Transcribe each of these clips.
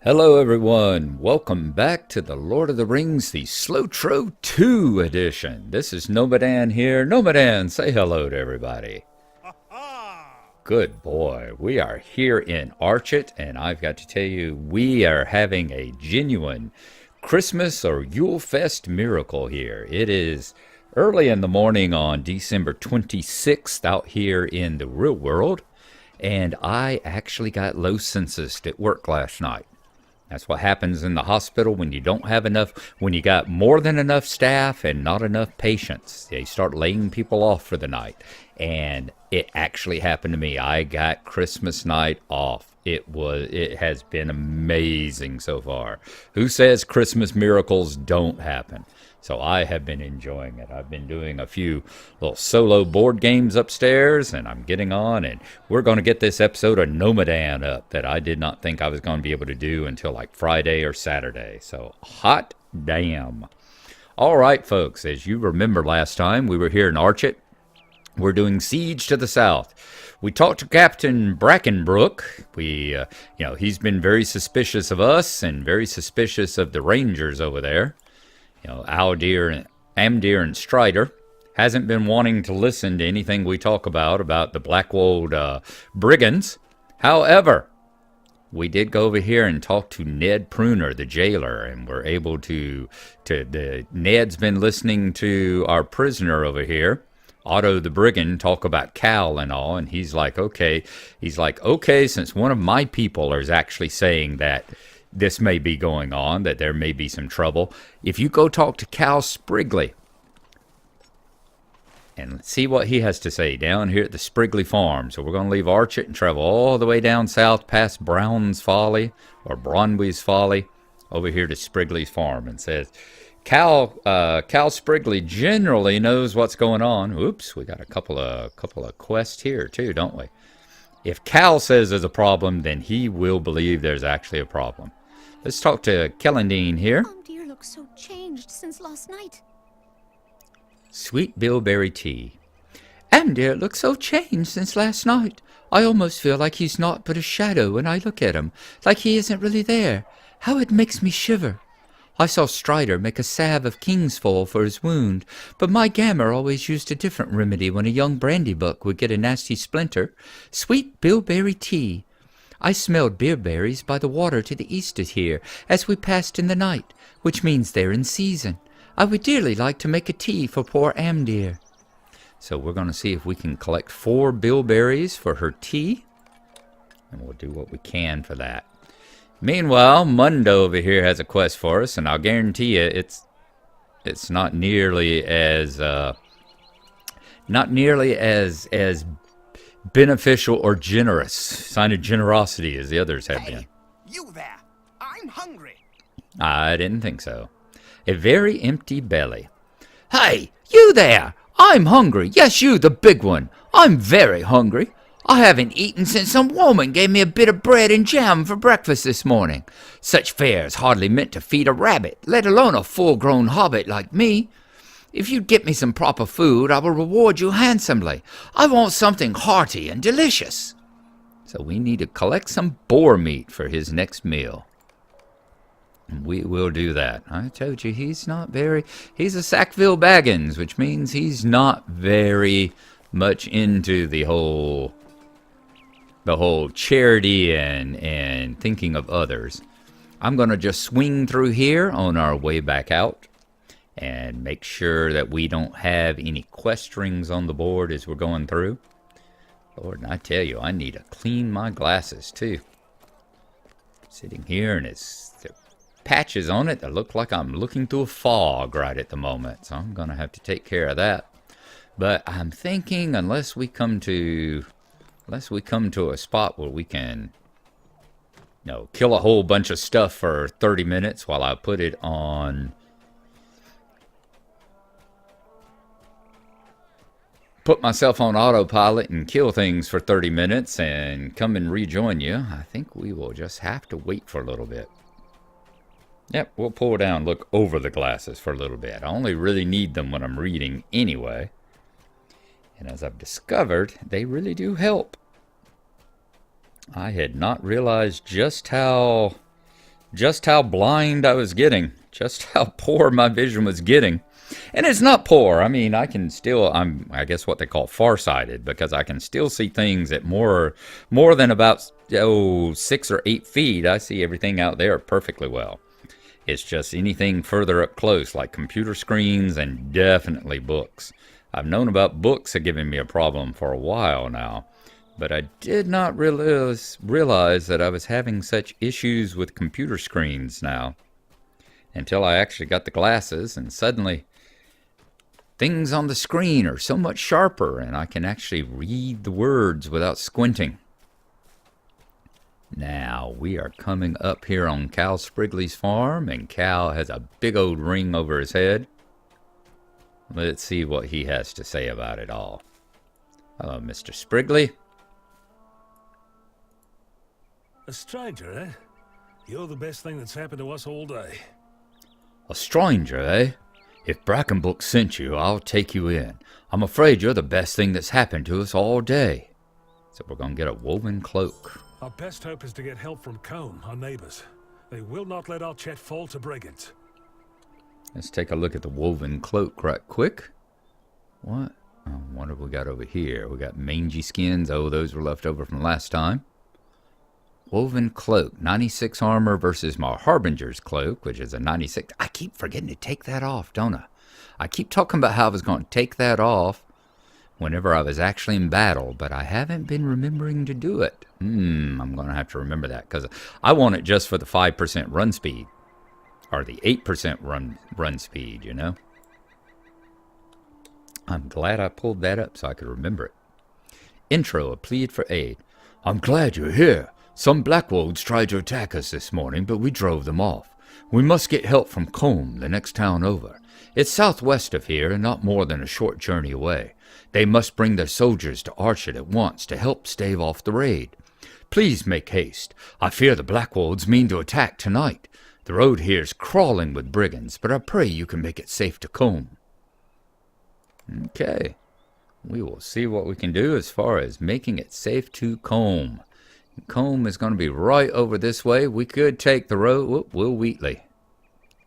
Hello everyone, welcome back to the Lord of the Rings, the SLOTRO 2 edition. This is Gnomadan here. Gnomadan, say hello to everybody. Good boy, we are here in Archet, and I've got to tell you, we are having a genuine Christmas or Yule Fest miracle here. It is early in the morning on December 26th out here in the real world, and I actually got low census at work last night. That's what happens in the hospital when you don't have enough, when you got more than enough staff and not enough patients. They start laying people off for the night. And it actually happened to me. I got Christmas night off. It has been amazing so far. Who says Christmas miracles don't happen? So I have been enjoying it. I've been doing a few little solo board games upstairs, and I'm getting on, and we're going to get this episode of Gnomadan up that I did not think I was going to be able to do until like Friday or Saturday. So hot damn. All right, folks, as you remember last time, we were here in Archet. We're doing Siege to the South. We talked to Captain Brackenbrook. He's been very suspicious of us and very suspicious of the Rangers over there. Amdir and Strider hasn't been wanting to listen to anything we talk about the Blackwold brigands. However, we did go over here and talk to Ned Pruner, the jailer, and we're able Ned's been listening to our prisoner over here, Otto the Brigand, talk about Cal and all, and he's like, okay, since one of my people is actually saying that this may be going on, that there may be some trouble, if you go talk to Cal Sprigley and see what he has to say down here at the Sprigley Farm. So we're going to leave Archet and travel all the way down south past Brown's Folly or Bronwy's Folly over here to Sprigley's Farm, and says Cal Sprigley generally knows what's going on. Oops, we got a couple of quests here too, don't we? If Cal says there's a problem, then he will believe there's actually a problem. Let's talk to Kellendine here. Dear looks so changed since last night. Sweet bilberry tea. Amdir looks so changed since last night. I almost feel like he's not but a shadow when I look at him, like he isn't really there. How it makes me shiver. I saw Strider make a salve of kingsfall for his wound, but my Gammer always used a different remedy when a young brandybuck would get a nasty splinter. Sweet bilberry tea. I smelled beerberries by the water to the east of here as we passed in the night, which means they're in season. I would dearly like to make a tea for poor Amdir. So we're going to see if we can collect 4 bilberries for her tea, and we'll do what we can for that. Meanwhile, Mundo over here has a quest for us, and I'll guarantee you it's not nearly as beneficial or generous, sign of generosity as the others have been. You there! I'm hungry. I didn't think so. A very empty belly. Hey, you there! I'm hungry. Yes, you, the big one. I'm very hungry. I haven't eaten since some woman gave me a bit of bread and jam for breakfast this morning. Such fare is hardly meant to feed a rabbit, let alone a full-grown hobbit like me. If you'd get me some proper food, I will reward you handsomely. I want something hearty and delicious. So we need to collect some boar meat for his next meal. And we will do that. I told you, he's a Sackville Baggins, which means he's not very much into the whole charity and thinking of others. I'm going to just swing through here on our way back out and make sure that we don't have any quest rings on the board as we're going through. Lord, and I tell you, I need to clean my glasses too. Sitting here, and there are patches on it that look like I'm looking through a fog right at the moment, so I'm going to have to take care of that. But I'm thinking, unless we come to a spot where we can, kill a whole bunch of stuff for 30 minutes while I put it on, put myself on autopilot and kill things for 30 minutes and come and rejoin you, I think we will just have to wait for a little bit. Yep, we'll pull down, look over the glasses for a little bit. I only really need them when I'm reading anyway. And as I've discovered, they really do help. I had not realized just how just how blind I was getting, just how poor my vision was getting. And it's not poor. I mean, I can still, I guess what they call farsighted, because I can still see things at more than about 6 or 8 feet. I see everything out there perfectly well. It's just anything further up close, like computer screens and definitely books. I've known about books have given me a problem for a while now, but I did not realize that I was having such issues with computer screens now until I actually got the glasses, and suddenly things on the screen are so much sharper and I can actually read the words without squinting. Now, we are coming up here on Cal Sprigley's farm, and Cal has a big old ring over his head. Let's see what he has to say about it all. Hello, Mr. Sprigley. A stranger, eh? You're the best thing that's happened to us all day. A stranger, eh? If Brackenbrook sent you, I'll take you in. I'm afraid you're the best thing that's happened to us all day. So we're going to get a woven cloak. Our best hope is to get help from Combe, our neighbors. They will not let our Chet fall to brigands. Let's take a look at the woven cloak right quick. What? Oh, what have we got over here? We got mangy skins. Oh, those were left over from last time. Woven cloak, 96 armor versus my Harbinger's cloak, which is a 96. I keep forgetting to take that off, don't I? I keep talking about how I was going to take that off whenever I was actually in battle, but I haven't been remembering to do it. I'm going to have to remember that, because I want it just for the 5% run speed, or the 8% run speed, you know? I'm glad I pulled that up so I could remember it. Intro, a plead for aid. I'm glad you're here. Some Blackwolds tried to attack us this morning, but we drove them off. We must get help from Combe, the next town over. It's southwest of here and not more than a short journey away. They must bring their soldiers to Archet at once to help stave off the raid. Please make haste. I fear the Blackwolds mean to attack tonight. The road here's crawling with brigands, but I pray you can make it safe to Combe. Okay. We will see what we can do as far as making it safe to Combe. Combe is going to be right over this way. We could take the road. Will Wheatley.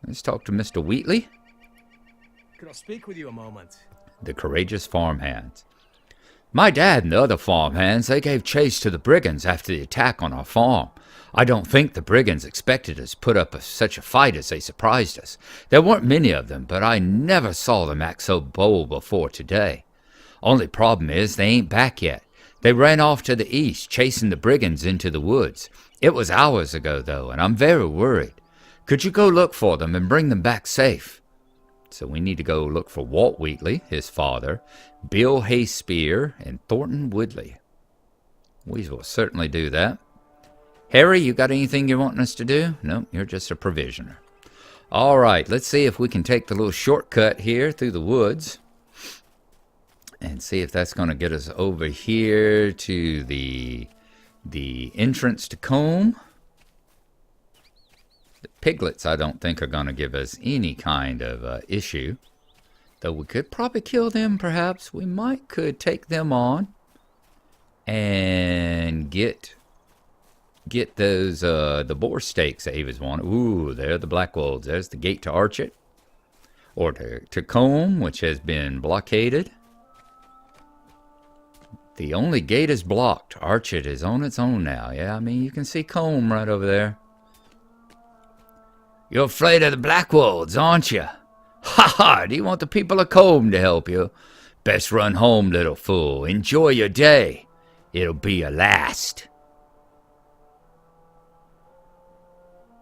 Let's talk to Mr. Wheatley. Could I speak with you a moment? The courageous farmhands. My dad and the other farmhands, they gave chase to the brigands after the attack on our farm. I don't think the brigands expected us to put up such a fight as they surprised us. There weren't many of them, but I never saw them act so bold before today. Only problem is they ain't back yet. They ran off to the east, chasing the brigands into the woods. It was hours ago, though, and I'm very worried. Could you go look for them and bring them back safe? So we need to go look for Walt Wheatley, his father, Bill Hayspear, and Thornton Woodley. We will certainly do that. Harry, you got anything you're wanting us to do? No, you're just a provisioner. All right, let's see if we can take the little shortcut here through the woods and see if that's going to get us over here to the entrance to Combe. The piglets, I don't think, are going to give us any kind of issue. Though we could probably kill them, perhaps. We could take them on and get those, the boar steaks that he was wanting. Ooh, there are the Blackwolds. There's the gate to Archet. Or to Combe, which has been blockaded. The only gate is blocked. Archet is on its own now. Yeah, I mean, you can see Combe right over there. You're afraid of the Blackwolds, aren't you? Ha ha! Do you want the people of Combe to help you? Best run home, little fool. Enjoy your day. It'll be your last.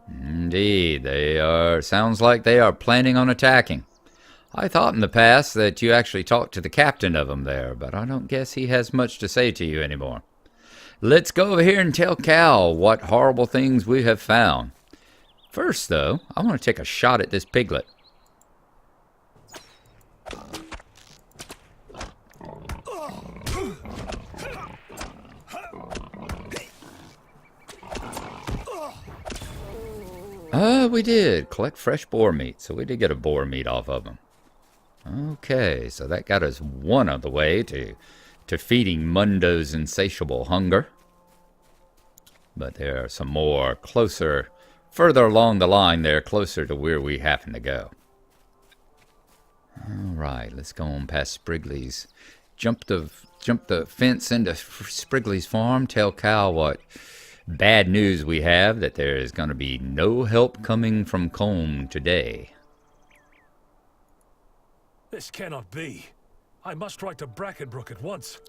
Indeed, sounds like they are planning on attacking. I thought in the past that you actually talked to the captain of them there, but I don't guess he has much to say to you anymore. Let's go over here and tell Cal what horrible things we have found. First, though, I want to take a shot at this piglet. We did collect fresh boar meat, so we did get a boar meat off of them. Okay, so that got us one of the way to feeding Mundo's insatiable hunger. But there are some more closer further along the line there, closer to where we happen to go. All right, let's go on past Sprigley's. Jump the fence into Sprigley's farm. Tell Cal what bad news we have, that there is going to be no help coming from Combe today. This cannot be. I must write to Brackenbrook at once.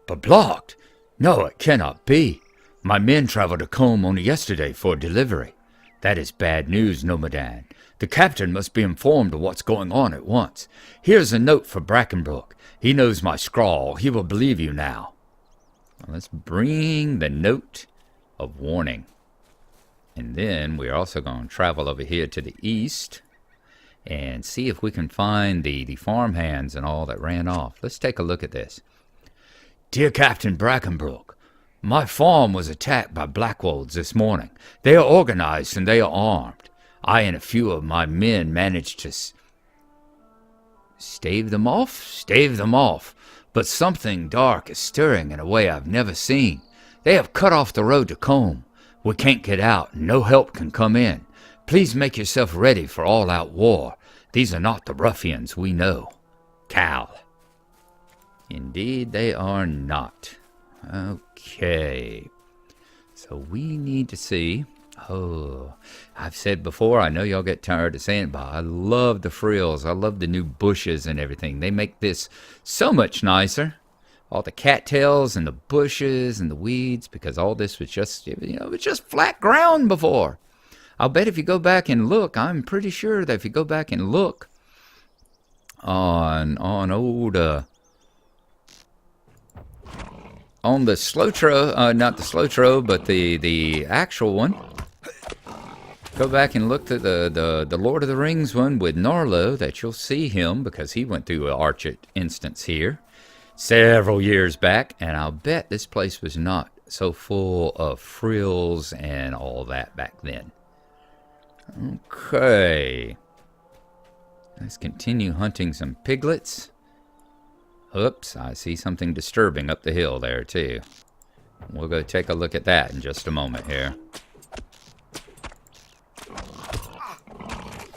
But blocked? No, it cannot be. My men traveled to Combe only yesterday for delivery. That is bad news, Gnomadan. The captain must be informed of what's going on at once. Here's a note for Brackenbrook. He knows my scrawl. He will believe you now. Well, let's bring the note of warning. And then we're also going to travel over here to the east and see if we can find the farmhands and all that ran off. Let's take a look at this. Dear Captain Brackenbrook, my farm was attacked by Blackwolds this morning. They are organized and they are armed. I and a few of my men managed to stave them off, but something dark is stirring in a way I've never seen. They have cut off the road to Combe. We can't get out, and no help can come in. Please make yourself ready for all-out war. These are not the ruffians we know. Cal. Indeed, they are not. Okay. So we need to see. Oh, I've said before, I know y'all get tired of saying it, but I love the frills. I love the new bushes and everything. They make this so much nicer. All the cattails and the bushes and the weeds, because all this was just, it was just flat ground before. I'll bet if you go back and look, I'm pretty sure that if you go back and look on old, on the SLOTRO, not the SLOTRO, but the actual one. Go back and look at the Lord of the Rings one with Gnarlo, that you'll see him, because he went through an Archet instance here several years back, and I'll bet this place was not so full of frills and all that back then. Okay. Let's continue hunting some piglets. Oops, I see something disturbing up the hill there too. We'll go take a look at that in just a moment here.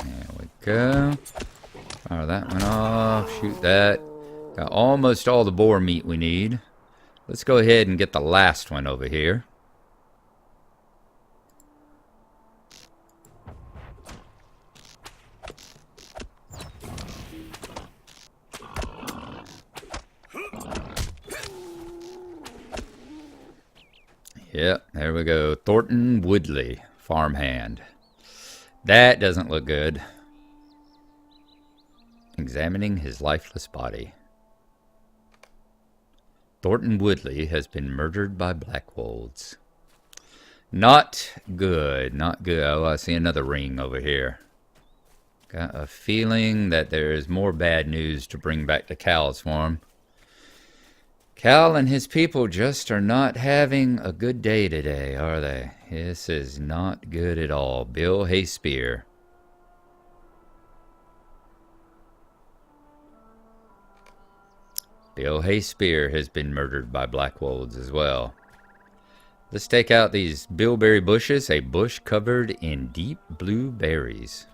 There we go. Fire that one off. Shoot that. Got almost all the boar meat we need. Let's go ahead and get the last one over here. Yep, there we go. Thornton Woodley, farmhand. That doesn't look good. Examining his lifeless body. Thornton Woodley has been murdered by Blackwolds. Not good, not good. Oh, I see another ring over here. Got a feeling that there is more bad news to bring back to Cal's farm. Cal and his people just are not having a good day today, are they? This is not good at all. Bill Hayspear. Bill Hayspear has been murdered by Blackwolds as well. Let's take out these bilberry bushes. A bush covered in deep blue berries.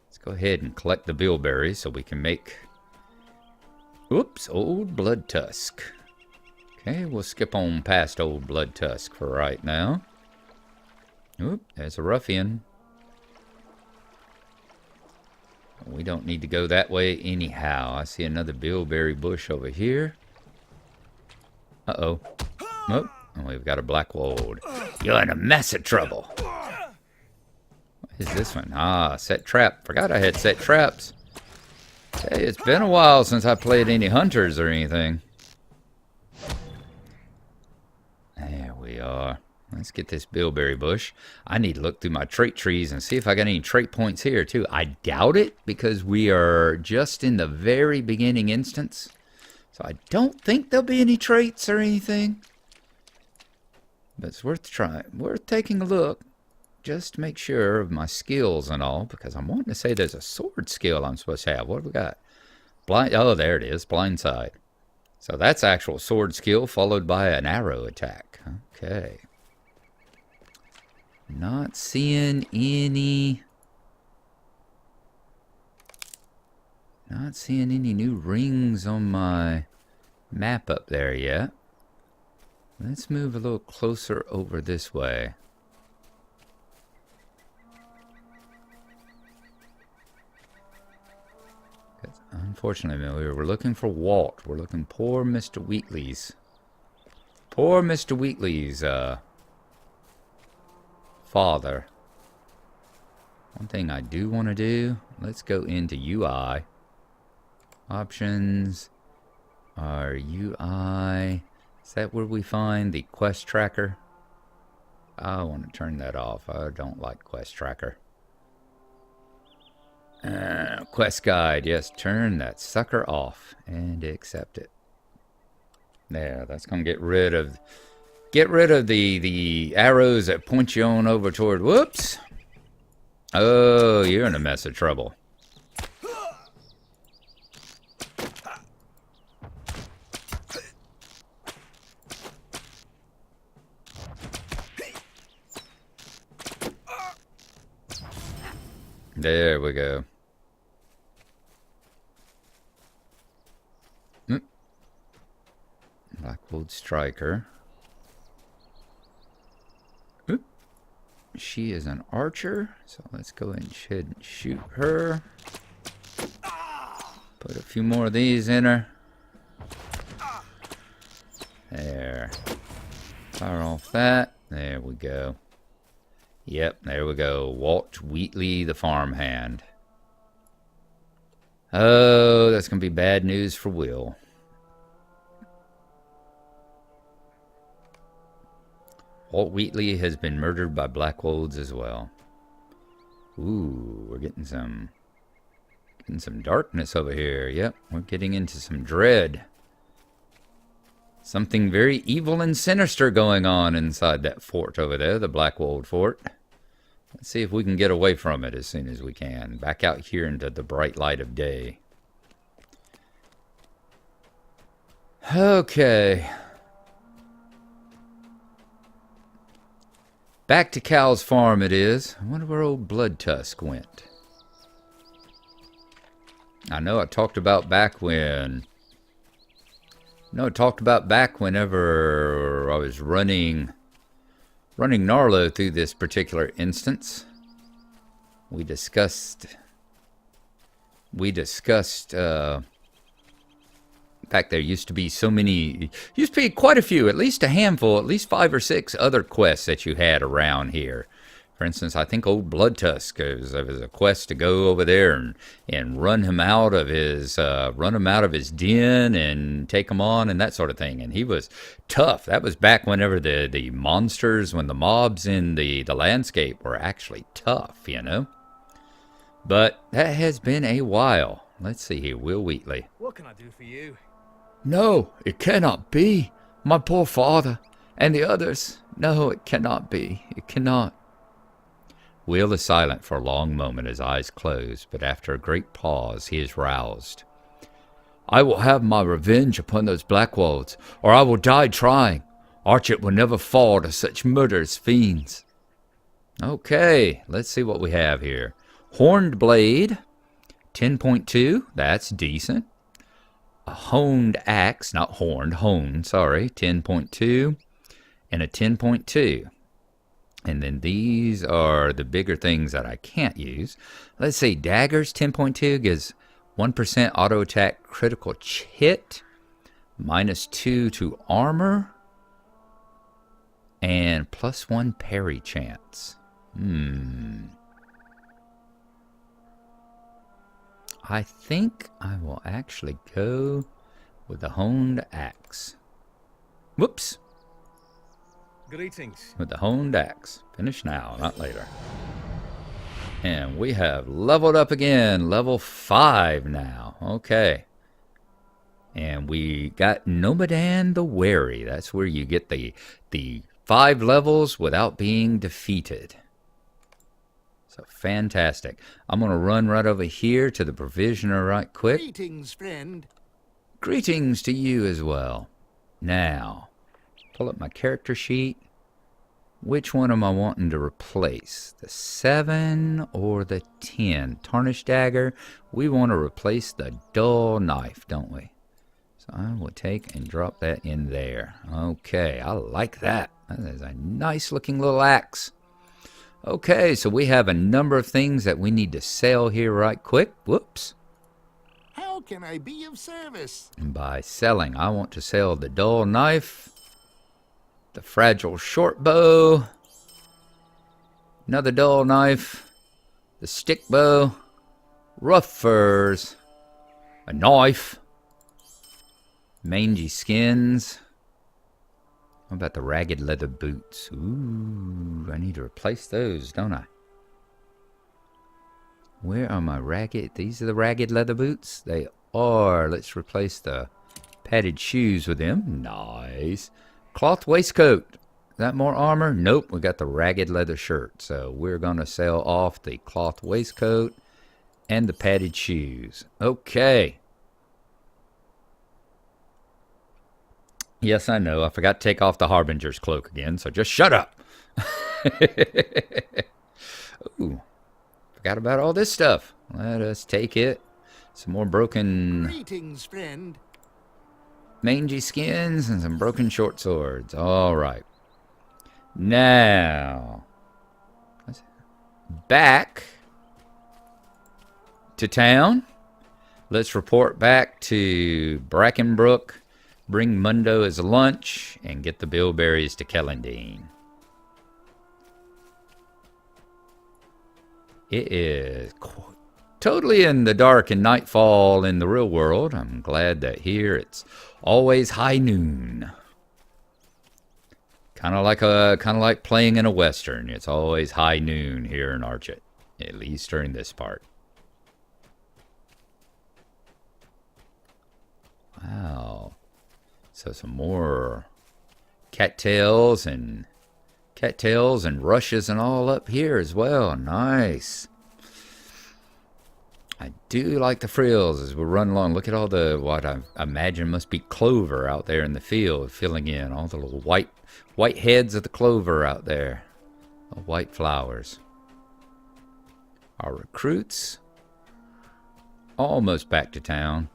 Let's go ahead and collect the bilberries so we can make... Oops, Old Blood Tusk. Okay, we'll skip on past Old Blood Tusk for right now. Oop, there's a ruffian. We don't need to go that way anyhow. I see another bilberry bush over here. Uh-oh. Oh, we've got a Blackwold. You're in a mess of trouble. What is this one? Ah, set trap. Forgot I had set traps. Hey, it's been a while since I played any hunters or anything. There we are. Let's get this bilberry bush. I need to look through my trait trees and see if I got any trait points here too. I doubt it, because we are just in the very beginning instance. So I don't think there'll be any traits or anything. But it's worth trying. Worth taking a look. Just to make sure of my skills and all, because I'm wanting to say there's a sword skill I'm supposed to have. What have we got? Blind. Oh, there it is. Blindside. So that's actual sword skill followed by an arrow attack. Okay. Not seeing any... Not seeing any new rings on my map up there yet. Let's move a little closer over this way. Unfortunately, we were looking for Walt. We're looking poor Mr. Wheatley's. Poor Mr. Wheatley's father. One thing I do want to do, let's go into UI. Options. Our UI. Is that where we find the quest tracker? I want to turn that off. I don't like quest tracker. Quest guide, yes, turn that sucker off and accept it. There, that's gonna get rid of the arrows that point you on over toward. Whoops! Oh, you're in a mess of trouble. There we go. Blackwood Striker. Oop. She is an archer, so let's go ahead and shoot her. Put a few more of these in her. There. Fire off that. There we go. Yep, there we go. Walt Wheatley, the farmhand. Oh, that's going to be bad news for Will. Walt Wheatley has been murdered by Blackwolds as well. Ooh, we're getting some darkness over here. Yep, we're getting into some dread. Something very evil and sinister going on inside that fort over there, the Blackwold Fort. Let's see if we can get away from it as soon as we can. Back out here into the bright light of day. Okay. Back to Cal's farm it is. I wonder where old Blood Tusk went. I know I talked about back when... whenever I was running Gnarlo through this particular instance. We discussed in fact, there used to be quite a few, at least a handful, at least 5 or 6 other quests that you had around here. For instance, I think old Blood Tusk, there was a quest to go over there and run him out of his den and take him on and that sort of thing. And he was tough. That was back whenever the monsters, when the mobs in the landscape were actually tough, you know. But that has been a while. Let's see here, Will Wheatley. What can I do for you? No, it cannot be. My poor father and the others. No, it cannot be. It cannot. Will is silent for a long moment, his eyes closed, but after a great pause, he is roused. I will have my revenge upon those Blackwolds, or I will die trying. Archet will never fall to such murderous fiends. Okay, let's see what we have here. Horned Blade, 10.2, that's decent. A honed axe, not horned, honed, sorry, 10.2, and a 10.2. And then these are the bigger things that I can't use. Let's say daggers, 10.2 gives 1% auto attack critical hit, -2 to armor, and +1 parry chance. I think I will actually go with the honed axe. Whoops. Greetings. With the honed axe. Finish now, not later. And we have leveled up again. Level 5 now. Okay. And we got Gnomadan the Wary. That's where you get the 5 levels without being defeated. So fantastic. I'm going to run right over here to the provisioner right quick. Greetings, friend. Greetings to you as well. Now, pull up my character sheet. Which one am I wanting to replace? The 7 or the 10? Tarnished dagger. We want to replace the dull knife, don't we? So I will take and drop that in there. Okay, I like that. That is a nice looking little axe. Okay, so we have a number of things that we need to sell here right quick. Whoops. How can I be of service? And by selling, I want to sell the dull knife, the fragile short bow, another dull knife, the stick bow, rough furs, a knife, mangy skins. What about the ragged leather boots? Ooh, I need to replace those, don't I? Where are my ragged... These are the ragged leather boots? They are. Let's replace the padded shoes with them. Nice. Cloth waistcoat. Is that more armor? Nope, we got the ragged leather shirt. So we're going to sell off the cloth waistcoat and the padded shoes. Okay. Yes, I know. I forgot to take off the Harbinger's cloak again, so just shut up. Ooh. Forgot about all this stuff. Let us take it. Some more broken... Greetings, friend. mangy skins and some broken short swords. All right. Now, back to town. Let's report back to Brackenbrook, bring Mundo his lunch, and get the bilberries to Kellendine. It is totally in the dark and nightfall in the real world. I'm glad that here it's always high noon. Kind of like playing in a western. It's always high noon here in Archet, at least during this part. Wow. So some more cattails and rushes and all up here as well. Nice. I do like the frills as we run along. Look at all the, what I imagine must be clover out there in the field, filling in all the little white heads of the clover out there. The white flowers. Our recruits almost back to town.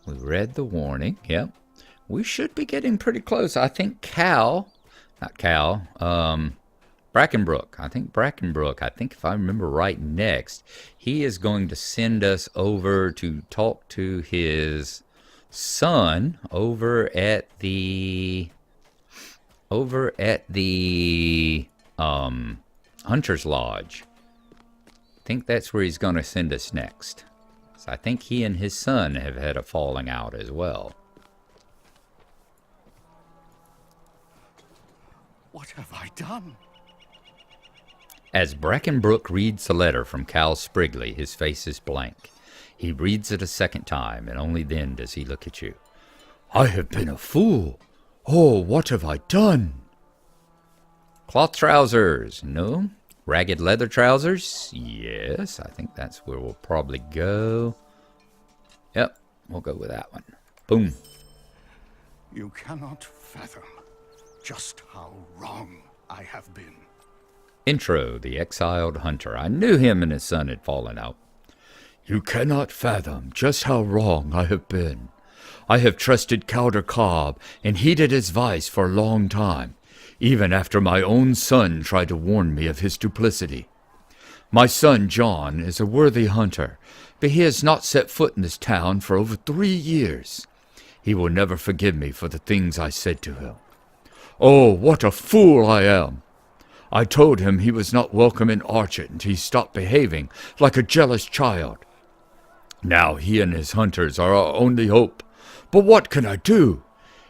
We read the warning. Yep. We should be getting pretty close. I think Brackenbrook. I think if I remember right, next, he is going to send us over to talk to his son over at the Hunter's Lodge. I think that's where he's going to send us next. So I think he and his son have had a falling out as well. What have I done? As Brackenbrook reads the letter from Cal Sprigley, his face is blank. He reads it a second time, and only then does he look at you. I have been a fool. Oh, what have I done? Cloth trousers. No. Ragged leather trousers? Yes, I think that's where we'll probably go. Yep, we'll go with that one. Boom. You cannot fathom just how wrong I have been. Intro, the exiled hunter. I knew him and his son had fallen out. You cannot fathom just how wrong I have been. I have trusted Cowder Cobb and heeded his advice for a long time, even after my own son tried to warn me of his duplicity. My son John is a worthy hunter, but he has not set foot in this town for over 3 years. He will never forgive me for the things I said to him. Oh, what a fool I am! I told him he was not welcome in Archet until he stopped behaving like a jealous child. Now he and his hunters are our only hope. But what can I do?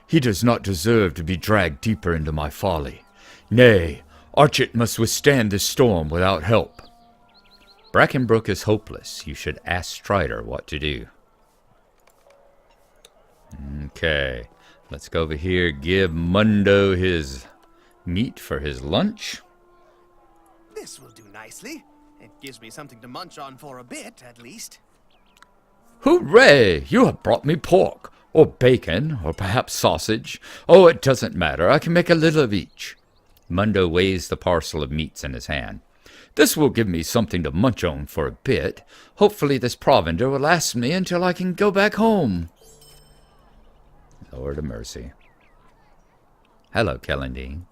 He does not deserve to be dragged deeper into my folly. Nay, Archet must withstand this storm without help. Brackenbrook is hopeless. You should ask Strider what to do. Okay, let's go over here, give Mundo his meat for his lunch. This will do nicely. nicely. It gives me something to munch on for a bit, at least. Hooray! You have brought me pork, or bacon, or perhaps sausage. Oh, it doesn't matter. I can make a little of each. Mundo weighs the parcel of meats in his hand. This will give me something to munch on for a bit. Hopefully this provender will last me until I can go back home. Lord of mercy. Hello, Kellandine.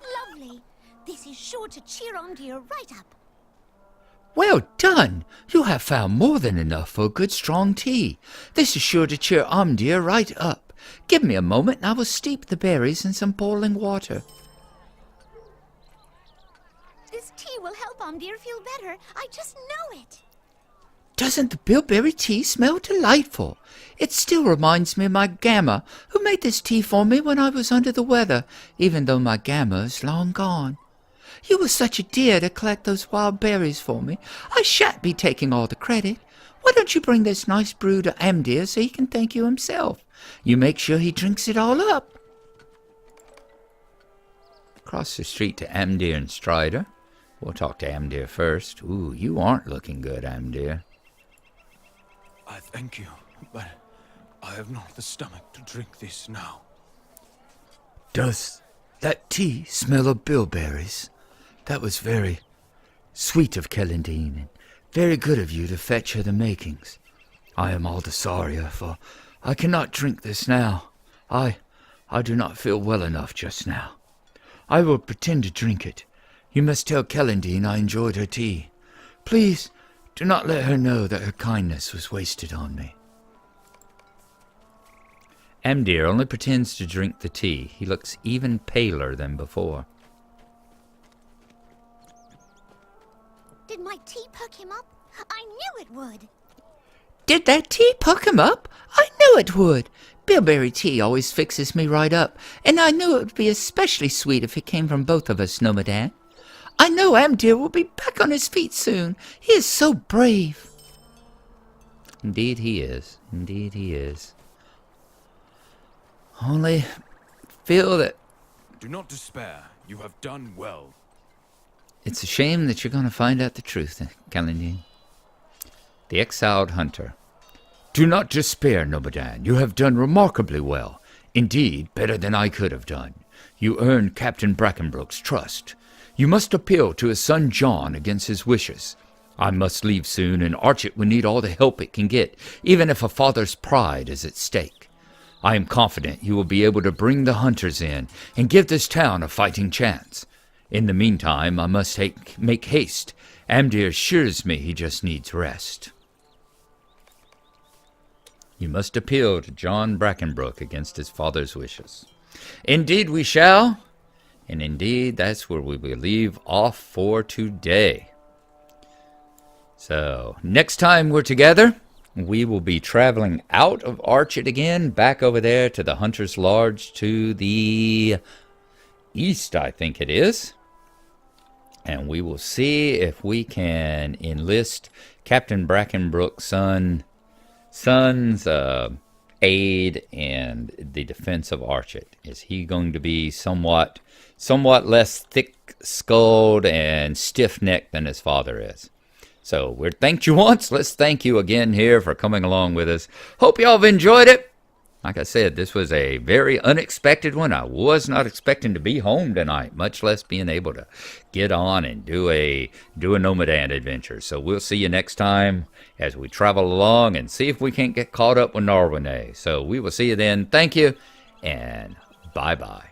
Lovely. This is sure to cheer Omdir right up. Well done! You have found more than enough for a good strong tea. This is sure to cheer Omdir right up. Give me a moment and I will steep the berries in some boiling water. This tea will help Omdir feel better. I just know it. Doesn't the bilberry tea smell delightful? It still reminds me of my gamma, who made this tea for me when I was under the weather, even though my gamma is long gone. You were such a dear to collect those wild berries for me. I shan't be taking all the credit. Why don't you bring this nice brew to Amdir so he can thank you himself? You make sure he drinks it all up. Across the street to Amdir and Strider. We'll talk to Amdir first. Ooh, you aren't looking good, Amdir. I thank you, but I have not the stomach to drink this now. Does that tea smell of bilberries? That was very sweet of Kellandine, and very good of you to fetch her the makings. I am all the sorrier, for I cannot drink this now. I do not feel well enough just now. I will pretend to drink it. You must tell Kellandine I enjoyed her tea. Please, do not let her know that her kindness was wasted on me. Amdir only pretends to drink the tea. He looks even paler than before. Did my tea perk him up? I knew it would. Did that tea perk him up? I knew it would. Bilberry tea always fixes me right up, and I knew it would be especially sweet if it came from both of us, Gnomadan. I know Amdir will be back on his feet soon. He is so brave. Indeed he is. Indeed he is. Only feel that... Do not despair. You have done well. It's a shame that you're going to find out the truth, Kellandine. The exiled hunter. Do not despair, Gnomadan. You have done remarkably well. Indeed, better than I could have done. You earned Capt Brackenbrook's trust. You must appeal to his son John against his wishes. I must leave soon, and Archet will need all the help it can get, even if a father's pride is at stake. I am confident you will be able to bring the hunters in and give this town a fighting chance. In the meantime, I must make haste. Amdir assures me he just needs rest. You must appeal to John Brackenbrook against his father's wishes. Indeed we shall. And indeed, that's where we will leave off for today. So, next time we're together, we will be traveling out of Archet again, back over there to the Hunter's Lodge to the east, I think it is. And we will see if we can enlist Captain Brackenbrook's son's aid in the defense of Archet. Is he going to be somewhat less thick-skulled and stiff-necked than his father is? So we're thanked you once. Let's thank you again here for coming along with us. Hope y'all have enjoyed it. Like I said, this was a very unexpected one. I was not expecting to be home tonight, much less being able to get on and do a Gnomadan adventure. So we'll see you next time as we travel along and see if we can't get caught up with Gnarlo. So we will see you then. Thank you, and bye-bye.